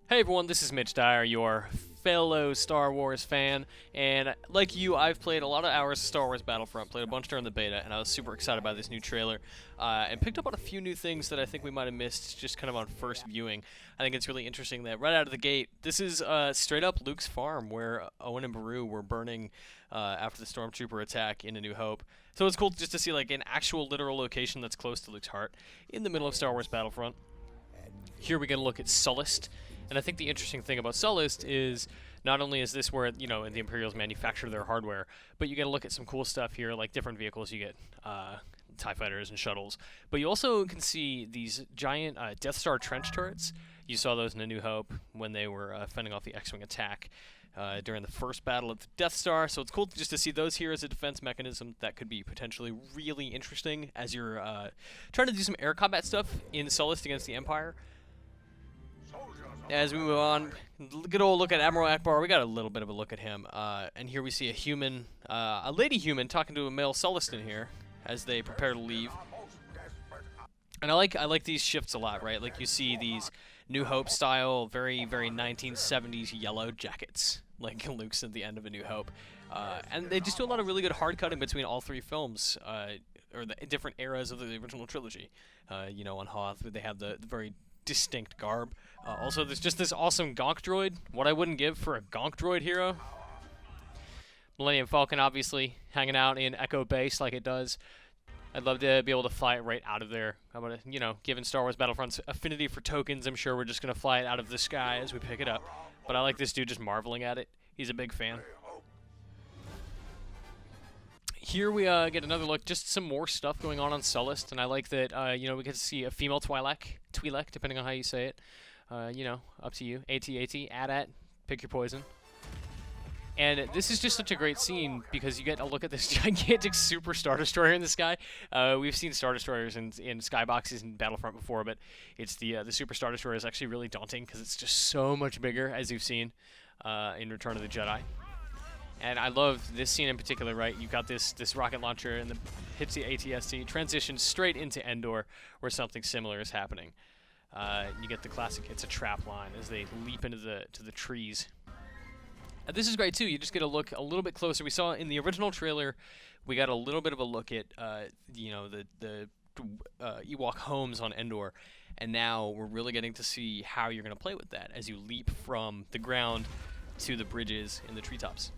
Hey everyone, this is Mitch Dyer, your fellow Star Wars fan, and like you, I've played a lot of hours of Star Wars Battlefront, played a bunch during the beta, and I was super excited by this new trailer, and picked up on a few new things that I think we might have missed just kind of on first viewing. I think it's really interesting that right out of the gate, this is straight up Luke's farm, where Owen and Beru were burning after the Stormtrooper attack in A New Hope. So it's cool just to see like an actual literal location that's close to Luke's heart, in the middle of Star Wars Battlefront. Here we get a look at Sullust. And I think the interesting thing about Sullust is not only is this where, the Imperials manufacture their hardware, but you get to look at some cool stuff here, like different vehicles. You get TIE fighters and shuttles. But you also can see these giant Death Star trench turrets. You saw those in A New Hope when they were fending off the X-Wing attack during the first battle of the Death Star. So it's cool just to see those here as a defense mechanism that could be potentially really interesting as you're trying to do some air combat stuff in Sullust against the Empire. As we move on, good old look at Admiral Akbar. We got a little bit of a look at him, and here we see a human, a lady human, talking to a male Sullustan here as they prepare to leave. And I like these shifts a lot, right? Like you see these New Hope style, very 1970s yellow jackets, like Luke's at the end of A New Hope, and they just do a lot of really good hard cutting between all three films, or the different eras of the original trilogy. On Hoth, they have the very distinct garb. Also, there's just this awesome Gonk droid. What I wouldn't give for a Gonk droid hero. Millennium Falcon, obviously, hanging out in Echo Base like it does. I'd love to be able to fly it right out of there. I'm gonna, given Star Wars Battlefront's affinity for tokens, I'm sure we're just gonna fly it out of the sky as we pick it up. But I like this dude just marveling at it. He's a big fan. Here we get another look, just some more stuff going on Sullust, and I like that, we get to see a female Twi'lek, depending on how you say it. Up to you. AT-AT, AT-AT, pick your poison. And this is just such a great scene because you get a look at this gigantic Super Star Destroyer in the sky. We've seen Star Destroyers in skyboxes in Battlefront before, but it's the Super Star Destroyer is actually really daunting because it's just so much bigger, as you've seen in Return of the Jedi. And I love this scene in particular, right? You've got this rocket launcher and hits the AT-ST, transitions straight into Endor, where something similar is happening. You get the classic "it's a trap" line as they leap into the trees. And this is great too. You just get a look a little bit closer. We saw in the original trailer, we got a little bit of a look at the Ewok homes on Endor, and now we're really getting to see how you're going to play with that as you leap from the ground to the bridges in the treetops.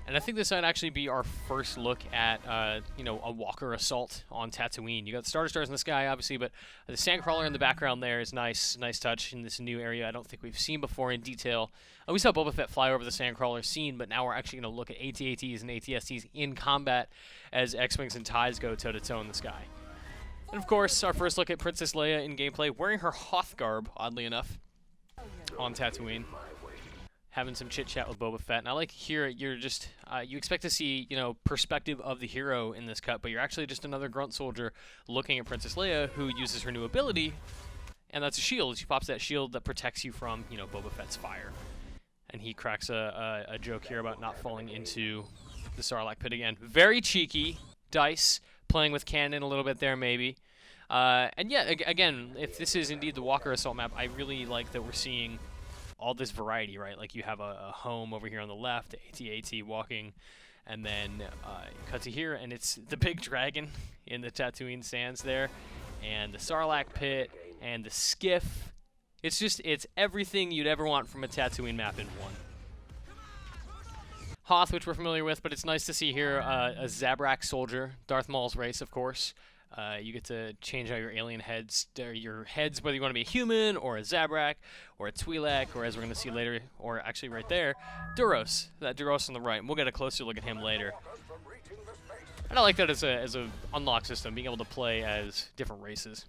And I think this might actually be our first look at, a Walker assault on Tatooine. You got the Star Destroyers in the sky, obviously, but the Sandcrawler in the background there is nice touch in this new area I don't think we've seen before in detail. We saw Boba Fett fly over the Sandcrawler scene, but now we're actually going to look at AT-ATs and AT-STs in combat as X-Wings and TIEs go toe-to-toe in the sky. And of course, our first look at Princess Leia in gameplay, wearing her Hoth garb, oddly enough, on Tatooine. Having some chit-chat with Boba Fett. And I like here, you're just, you expect to see, perspective of the hero in this cut, but you're actually just another grunt soldier looking at Princess Leia, who uses her new ability, and that's a shield. She pops that shield that protects you from, Boba Fett's fire. And he cracks a joke here about not falling into the Sarlacc pit again. Very cheeky. Dice, playing with canon a little bit there, maybe. And yeah, again, if this is indeed the Walker Assault map, I really like that we're seeing all this variety, right? Like you have a home over here on the left, AT-AT walking, and then cut to here, and it's the big dragon in the Tatooine sands there, and the Sarlacc pit, and the skiff. It's everything you'd ever want from a Tatooine map in one. Hoth, which we're familiar with, but it's nice to see here a Zabrak soldier, Darth Maul's race, of course. You get to change out your alien heads, whether you want to be a human, or a Zabrak, or a Twi'lek, or as we're going to see later, or actually right there, Duros. That Duros on the right. And we'll get a closer look at him later. And I like that as a unlock system, being able to play as different races.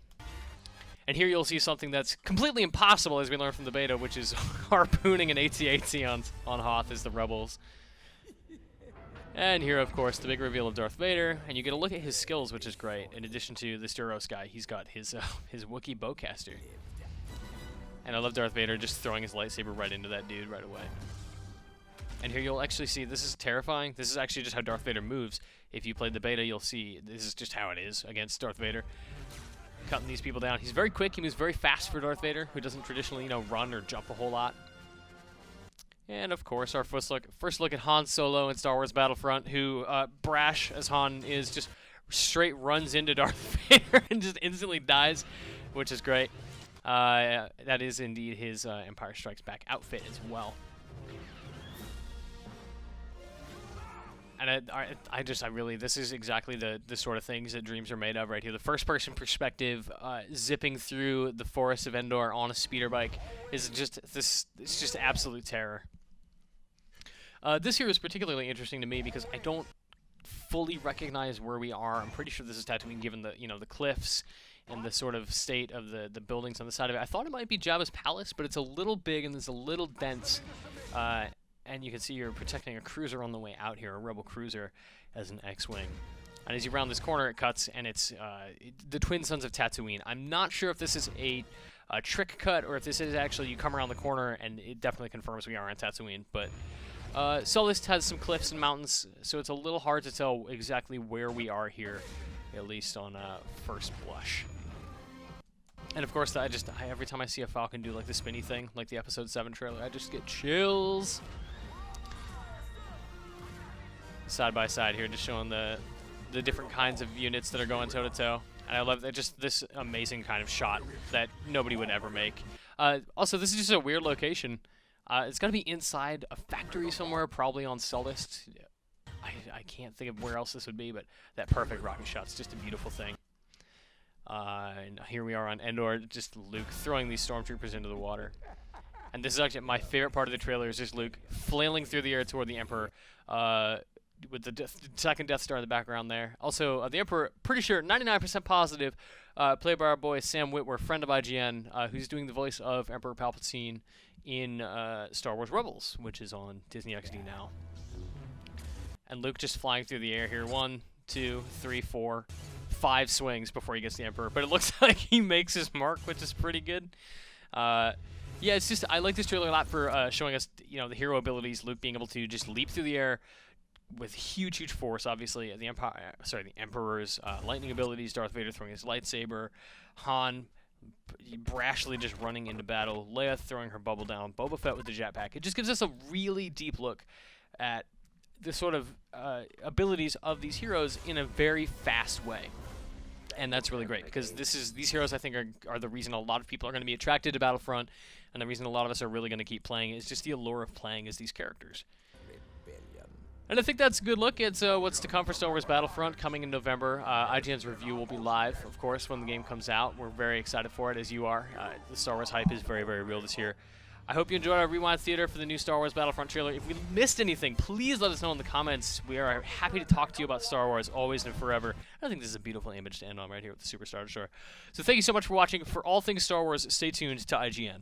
And here you'll see something that's completely impossible, as we learned from the beta, which is harpooning an AT-AT on Hoth as the rebels. And here, of course, the big reveal of Darth Vader, and you get a look at his skills, which is great. In addition to this Duros guy, he's got his Wookiee bowcaster. And I love Darth Vader just throwing his lightsaber right into that dude right away. And here you'll actually see, this is terrifying. This is actually just how Darth Vader moves. If you played the beta, you'll see this is just how it is against Darth Vader. cutting these people down. He's very quick. He moves very fast for Darth Vader, who doesn't traditionally, run or jump a whole lot. And, of course, our first look at Han Solo in Star Wars Battlefront, who, brash as Han is, just straight runs into Darth Vader and just instantly dies, which is great. That is indeed his Empire Strikes Back outfit as well. And I really, this is exactly the sort of things that dreams are made of right here. The first-person perspective, zipping through the forests of Endor on a speeder bike is just it's just absolute terror. This here is particularly interesting to me because I don't fully recognize where we are. I'm pretty sure this is Tatooine, given the the cliffs and the sort of state of the buildings on the side of it. I thought it might be Jabba's palace, but it's a little big and it's a little dense. And you can see you're protecting a cruiser on the way out here, a rebel cruiser, as an X-Wing. And as you round this corner, it cuts, and it's the Twin Sons of Tatooine. I'm not sure if this is a trick cut or if this is actually you come around the corner, and it definitely confirms we are on Tatooine. But Sullust has some cliffs and mountains, so it's a little hard to tell exactly where we are here, at least on first blush. And of course, every time I see a Falcon do like the spinny thing, like the Episode 7 trailer, I just get chills. Side by side here, just showing the different kinds of units that are going toe to toe, and I love that, just this amazing kind of shot that nobody would ever make. Also, this is just a weird location. It's got to be inside a factory somewhere, probably on Sullust. I can't think of where else this would be, but that perfect rocket shot's just a beautiful thing. And here we are on Endor, just Luke throwing these stormtroopers into the water. And this is actually my favorite part of the trailer, is just Luke flailing through the air toward the Emperor, with the second Death Star in the background there. Also, the Emperor, pretty sure, 99% positive, played by our boy Sam Witwer, friend of IGN, who's doing the voice of Emperor Palpatine in Star Wars Rebels, which is on Disney XD now. And Luke just flying through the air here. 1, 2, 3, 4, 5 swings before he gets the Emperor. But it looks like he makes his mark, which is pretty good. Yeah, it's just, I like this trailer a lot for showing us, the hero abilities. Luke being able to just leap through the air with huge force, obviously. The Emperor's lightning abilities, Darth Vader throwing his lightsaber, Han brashly just running into battle, Leia throwing her bubble down, Boba Fett with the jetpack. It just gives us a really deep look at the sort of abilities of these heroes in a very fast way. And that's really great, because these heroes, I think, are the reason a lot of people are going to be attracted to Battlefront, and the reason a lot of us are really going to keep playing is just the allure of playing as these characters. And I think that's a good look at what's to come for Star Wars Battlefront coming in November. IGN's review will be live, of course, when the game comes out. We're very excited for it, as you are. The Star Wars hype is very, very real this year. I hope you enjoyed our Rewind Theater for the new Star Wars Battlefront trailer. If we missed anything, please let us know in the comments. We are happy to talk to you about Star Wars, always and forever. I think this is a beautiful image to end on right here with the Super Star Destroyer. So thank you so much for watching. For all things Star Wars, stay tuned to IGN.